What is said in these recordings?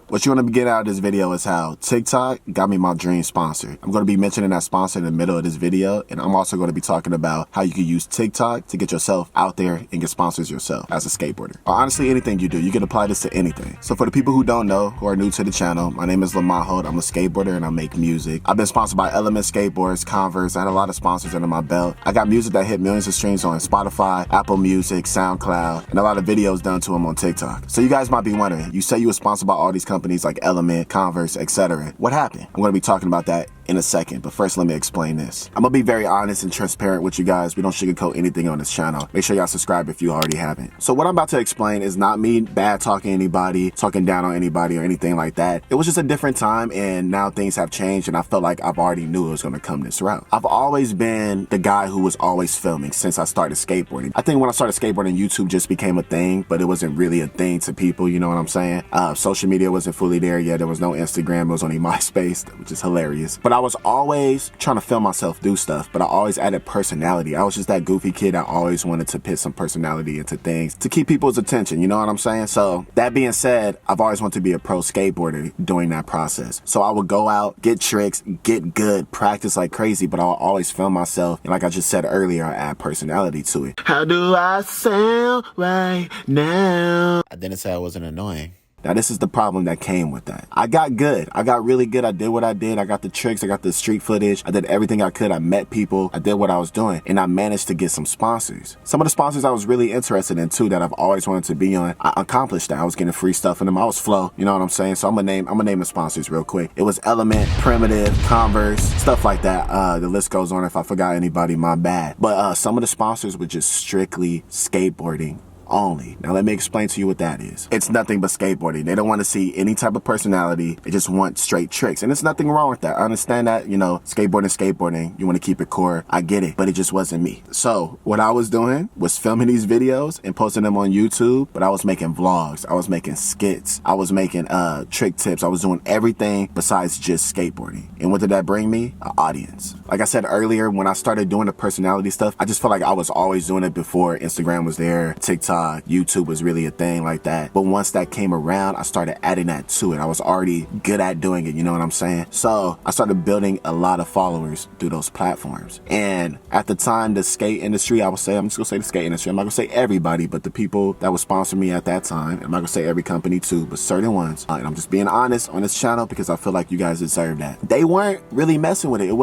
What you want to get out of this video is how TikTok got me my dream sponsor. I'm going to be mentioning that sponsor in the middle of this video, and I'm also going to be talking about how you can use TikTok to get yourself out there and get sponsors yourself as a skateboarder. Or honestly, anything you do, you can apply this to anything. So for the people who don't know, who are new to the channel, my name is Lamont Holt. I'm a skateboarder and I make music. I've been sponsored by Element Skateboards, Converse. I had a lot of sponsors under my belt. I got music that hit millions of streams on Spotify, Apple Music, SoundCloud, and a lot of videos done to them on TikTok. So you guys might be wondering, you say you were sponsored by all these companies like Element, Converse, etc. What happened? I'm going to be talking about that in a second, but first let me explain this. I'm gonna be very honest and transparent with you guys. We don't sugarcoat anything on this channel. Make sure y'all subscribe if you already haven't. So what I'm about to explain is not me bad talking anybody, talking down on anybody or anything like that. It was just a different time, and now things have changed, and I felt like I've already knew it was gonna come this route. I've always been the guy who was always filming since I started skateboarding. I think when I started skateboarding, YouTube just became a thing, but it wasn't really a thing to people, you know what I'm saying? Social media wasn't fully there yet. There was no Instagram, it was only MySpace, which is hilarious. But I was always trying to film myself do stuff, but I always added personality. I was just that goofy kid that always wanted to put some personality into things to keep people's attention, you know what I'm saying? So that being said, I've always wanted to be a pro skateboarder during that process. So I would go out, get tricks, get good, practice like crazy, but I'll always film myself. And like I just said earlier, I add personality to it. How do I sound right now? I didn't say I wasn't annoying. Now this is the problem that came with that. I got good. I got really good. I did what I did. I got the tricks. I got the street footage. I did everything I could. I met people. I did what I was doing. And I managed to get some sponsors. Some of the sponsors I was really interested in too that I've always wanted to be on, I accomplished that. I was getting free stuff in them. I was flow. You know what I'm saying? So I'm gonna name the sponsors real quick. It was Element, Primitive, Converse, stuff like that. The list goes on. If I forgot anybody, my bad. But some of the sponsors were just strictly skateboarding only. Now let me explain to you what that is. It's nothing but skateboarding. They don't want to see any type of personality. They just want straight tricks. And there's nothing wrong with that. I understand that, you know, skateboarding. You want to keep it core. I get it, but it just wasn't me. So what I was doing was filming these videos and posting them on YouTube, but I was making vlogs. I was making skits. I was making trick tips. I was doing everything besides just skateboarding. And what did that bring me? An audience. Like I said earlier, when I started doing the personality stuff, I just felt like I was always doing it before Instagram was there, TikTok, YouTube was really a thing like that. But once that came around, I started adding that to it. I was already good at doing it, you know what I'm saying? So I started building a lot of followers through those platforms. And at the time, the skate industry, I would say, I'm just gonna say the skate industry. I'm not gonna say everybody, but the people that would sponsor me at that time. I'm not gonna say every company too, but certain ones. And I'm just being honest on this channel because I feel like you guys deserve that. They weren't really messing with it. It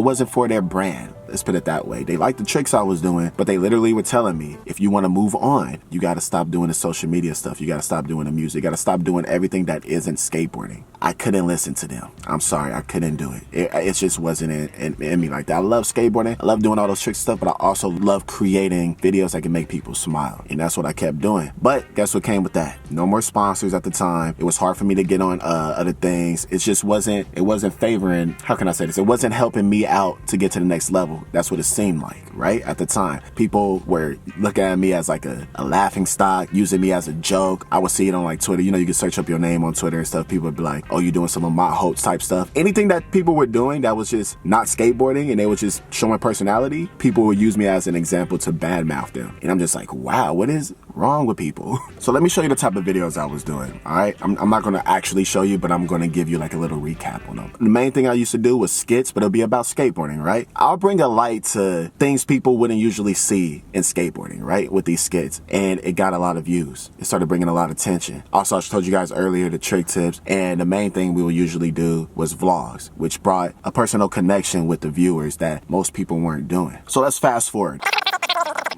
wasn't for their brand. Let's put it that way. They liked the tricks I was doing, but they literally were telling me, if you want to move on, you got to stop doing the social media stuff. You got to stop doing the music. You got to stop doing everything that isn't skateboarding. I couldn't listen to them. I'm sorry. I couldn't do it. It just wasn't in me like that. I love skateboarding. I love doing all those tricks stuff, but I also love creating videos that can make people smile. And that's what I kept doing. But guess what came with that? No more sponsors at the time. It was hard for me to get on other things. It just wasn't favoring, how can I say this? It wasn't helping me out to get to the next level. That's what it seemed like, right? At the time, people were looking at me as like a laughing stock, using me as a joke. I would see it on like Twitter. You know, you can search up your name on Twitter and stuff. People would be like, oh, you doing some of my Holt type stuff. Anything that people were doing that was just not skateboarding and they were just showing personality, people would use me as an example to badmouth them. And I'm just like, wow, what is wrong with people? So let me show you the type of videos I was doing, all right? I'm not gonna actually show you, but I'm gonna give you like a little recap on them. The main thing I used to do was skits, but it'll be about skateboarding, right? I'll bring a light to things people wouldn't usually see in skateboarding, right? With these skits, and it got a lot of views. It started bringing a lot of attention. Also, I told you guys earlier the trick tips, and the main thing we would usually do was vlogs, which brought a personal connection with the viewers that most people weren't doing. So let's fast forward.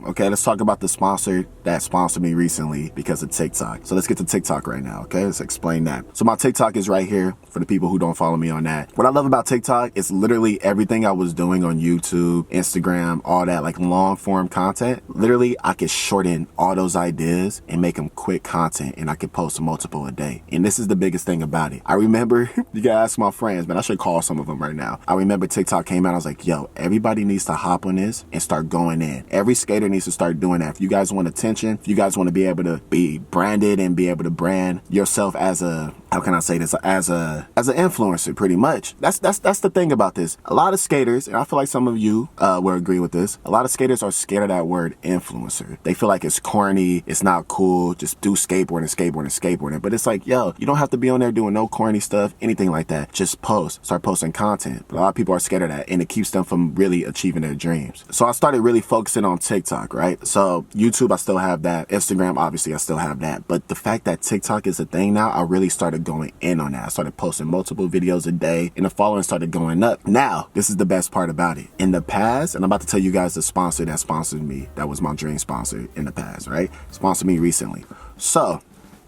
Okay, let's talk about the sponsor that sponsored me recently because of TikTok. So let's get to TikTok right now, okay? Let's explain that. So my TikTok is right here for the people who don't follow me on that. What I love about TikTok is literally everything I was doing on YouTube, Instagram, all that, like long form content. Literally, I could shorten all those ideas and make them quick content, and I could post multiple a day. And this is the biggest thing about it. I remember, you gotta ask my friends, man, I should call some of them right now. I remember TikTok came out, I was like, yo, everybody needs to hop on this and start going in. Every skater needs to start doing that. If you guys want attention, if you guys want to be able to be branded and be able to brand yourself as a how can I say this, as an influencer, pretty much. That's the thing about this. A lot of skaters, and I feel like some of you will agree with this, a lot of skaters are scared of that word influencer. They feel like it's corny, it's not cool, just do skateboarding. But it's like, yo, you don't have to be on there doing no corny stuff, anything like that. Just start posting content. But a lot of people are scared of that, and it keeps them from really achieving their dreams. So I started really focusing on TikTok, right? So YouTube, I still have that. Instagram, obviously, I still have that. But the fact that TikTok is a thing now, I really started going in on that. I started posting multiple videos a day, and the following started going up. Now, this is the best part about it. In the past, and I'm about to tell you guys the sponsor that sponsored me, that was my dream sponsor in the past, right? Sponsored me recently. So,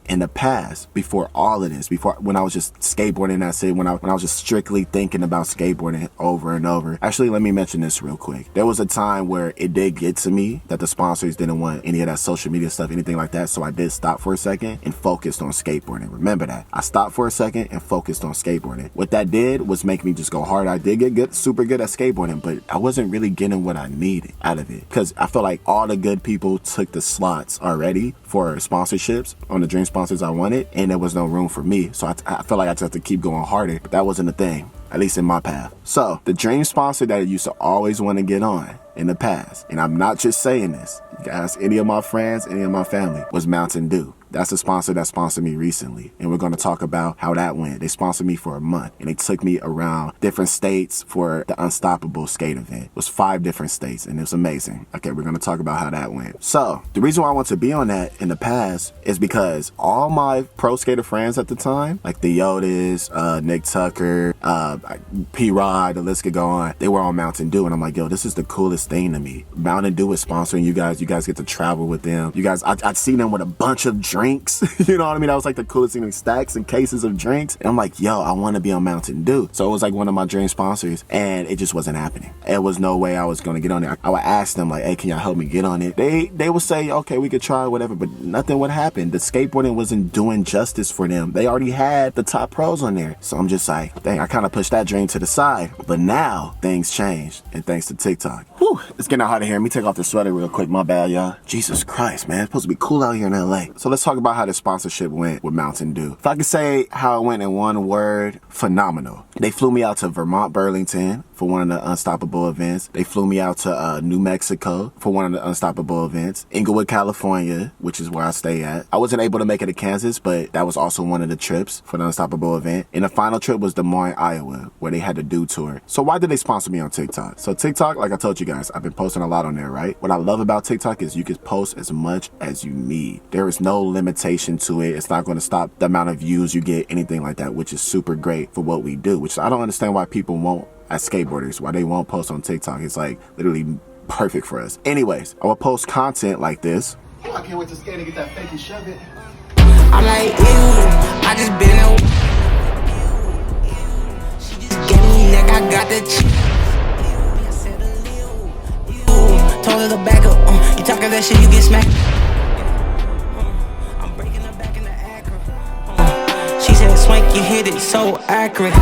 in the past, before all of this, before when I was just skateboarding, that's it, when I was just strictly thinking about skateboarding over and over. Actually, let me mention this real quick. There was a time where it did get to me that the sponsors didn't want any of that social media stuff, anything like that. So I did stop for a second and focused on skateboarding. Remember that. I stopped for a second and focused on skateboarding. What that did was make me just go hard. I did get good, super good at skateboarding, but I wasn't really getting what I needed out of it because I feel like all the good people took the slots already for sponsorships on the dream sponsors I wanted, and there was no room for me. So I felt like I just had to keep going harder, but that wasn't a thing, at least in my path. So the dream sponsor that I used to always want to get on in the past, and I'm not just saying this, you can ask any of my friends, any of my family, was Mountain Dew. That's the sponsor that sponsored me recently. And we're going to talk about how that went. They sponsored me for a month and they took me around different states for the Unstoppable skate event. It was 5 different states and it was amazing. Okay, we're going to talk about how that went. So the reason why I want to be on that in the past is because all my pro skater friends at the time, like the Yodas, Nick Tucker, P-Rod, the list could go on, they were on Mountain Dew. And I'm like, yo, this is the coolest thing to me. Mountain Dew is sponsoring you guys. You guys get to travel with them. You guys, I'd see them with a bunch of drinks. You know what I mean? That was like the coolest thing, like stacks and cases of drinks. And I'm like, yo, I want to be on Mountain Dew. So it was like one of my dream sponsors and it just wasn't happening. There was no way I was going to get on there. I would ask them like, hey, can y'all help me get on it? They would say, okay, we could try whatever, but nothing would happen. The skateboarding wasn't doing justice for them. They already had the top pros on there. So I'm just like, dang, I kind of pushed that dream to the side. But now things changed and thanks to TikTok. Whew, it's getting hot in here. Let me take off the sweater real quick. My bad, y'all. Jesus Christ, man. It's supposed to be cool out here in LA. So let's talk about how the sponsorship went with Mountain Dew. If I could say how it went in one word, phenomenal. They flew me out to Vermont, Burlington for one of the Unstoppable events. They flew me out to New Mexico for one of the Unstoppable events. Inglewood, California, which is where I stay at. I wasn't able to make it to Kansas, but that was also one of the trips for the Unstoppable event. And the final trip was Des Moines, Iowa, where they had the Dew tour. So why did they sponsor me on TikTok? So TikTok, like I told you guys, I've been posting a lot on there, right? What I love about TikTok is you can post as much as you need. There is no limitation to it. It's not going to stop the amount of views you get, anything like that, which is super great for what we do, which I don't understand why people won't, as skateboarders, why they won't post on TikTok. It's like literally perfect for us. Anyways, I will post content like this. Oh, I can't wait to skate and get that fake and shove it. I'm like, ew, I just been a she just gave me neck, I got the told her to back up, you talking that shit, you get smacked. I'm breaking her back in the acro. She said, Swank, you hit it so accurate.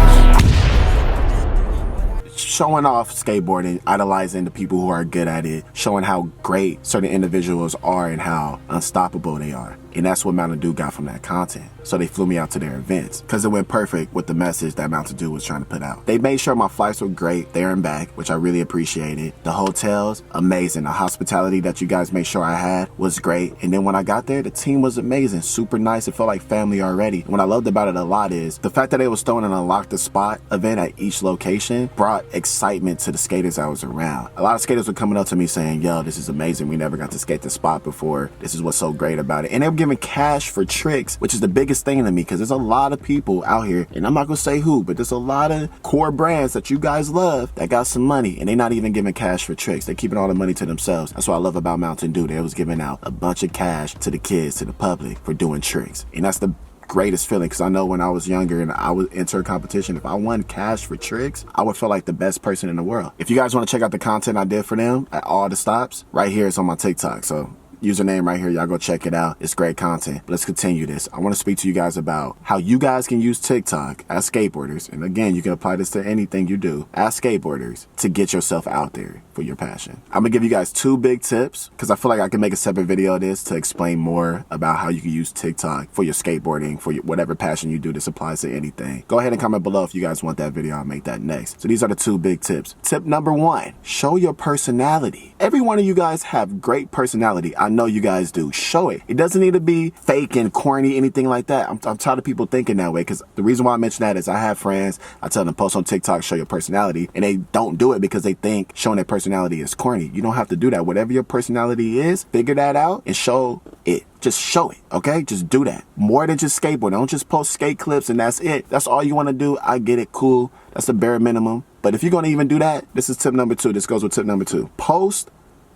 Showing off skateboarding, idolizing the people who are good at it, showing how great certain individuals are and how unstoppable they are. And that's what Mountain Dew got from that content. So they flew me out to their events because it went perfect with the message that Mountain Dew was trying to put out. They made sure my flights were great there and back, which I really appreciated. The hotels, amazing. The hospitality that you guys made sure I had was great. And then when I got there, the team was amazing, super nice. It felt like family already. And what I loved about it a lot is the fact that they was throwing an Unlock the Spot event at each location brought excitement to the skaters I was around. A lot of skaters were coming up to me saying, yo, this is amazing. We never got to skate the spot before. This is what's so great about it. And they were giving cash for tricks, which is the biggest thing to me because there's a lot of people out here, and I'm not gonna say who, but there's a lot of core brands that you guys love that got some money and they're not even giving cash for tricks. They're keeping all the money to themselves. That's what I love about Mountain Dew. They was giving out a bunch of cash to the kids, to the public for doing tricks. And that's the greatest feeling because I know when I was younger and I would enter a competition, if I won cash for tricks, I would feel like the best person in the world. If you guys want to check out the content I did for them at all the stops, right here is on my TikTok. So username right here. Y'all go check it out. It's great content. But let's continue this. I want to speak to you guys about how you guys can use TikTok as skateboarders. And again, you can apply this to anything you do as skateboarders to get yourself out there for your passion. I'm gonna give you guys 2 big tips because I feel like I can make a separate video of this to explain more about how you can use TikTok for your skateboarding, for your, whatever passion you do. This applies to anything. Go ahead and comment below if you guys want that video. I'll make that next. So these are the 2 big tips. Tip number 1, show your personality. Every one of you guys have great personality. I know you guys do. Show it. It doesn't need to be fake and corny, anything like that. I'm tired of people thinking that way, because the reason why I mention that is I have friends, I tell them post on TikTok, show your personality, and they don't do it because they think showing their personality is corny. You don't have to do that. Whatever your personality is, figure that out and show it. Just show it, okay? Just do that. More than just skateboarding. Don't just post skate clips and that's it. That's all you want to do. I get it. Cool. That's the bare minimum. But if you're going to even do that, this is tip number 2. This goes with tip number 2. Post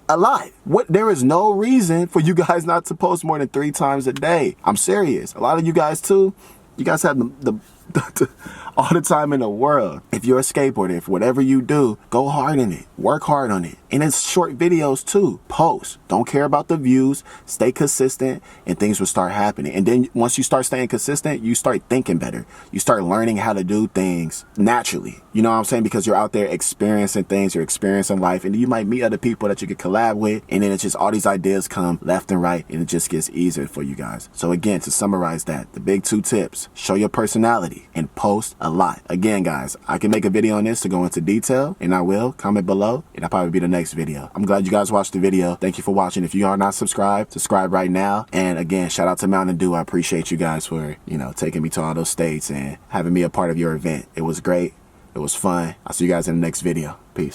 a lot. There is no reason for you guys not to post more than 3 times a day. I'm serious. A lot of you guys too. You guys have the all the time in the world. If you're a skateboarder, if whatever you do, go hard in it. Work hard on it. And it's short videos too. Post. Don't care about the views. Stay consistent and things will start happening. And then once you start staying consistent, you start thinking better. You start learning how to do things naturally. You know what I'm saying? Because you're out there experiencing things, you're experiencing life, and you might meet other people that you could collab with. And then it's just all these ideas come left and right, and it just gets easier for you guys. So again, to summarize that, the big 2 tips: show your personality and post a lot. Again, guys, I can make a video on this to go into detail, and I will. Comment below, and I'll probably be the next video. I'm glad you guys watched the video. Thank you for watching. If you are not subscribed, subscribe right now. And again, shout out to Mountain Dew. I appreciate you guys for, taking me to all those states and having me a part of your event. It was great. It was fun. I'll see you guys in the next video. Peace.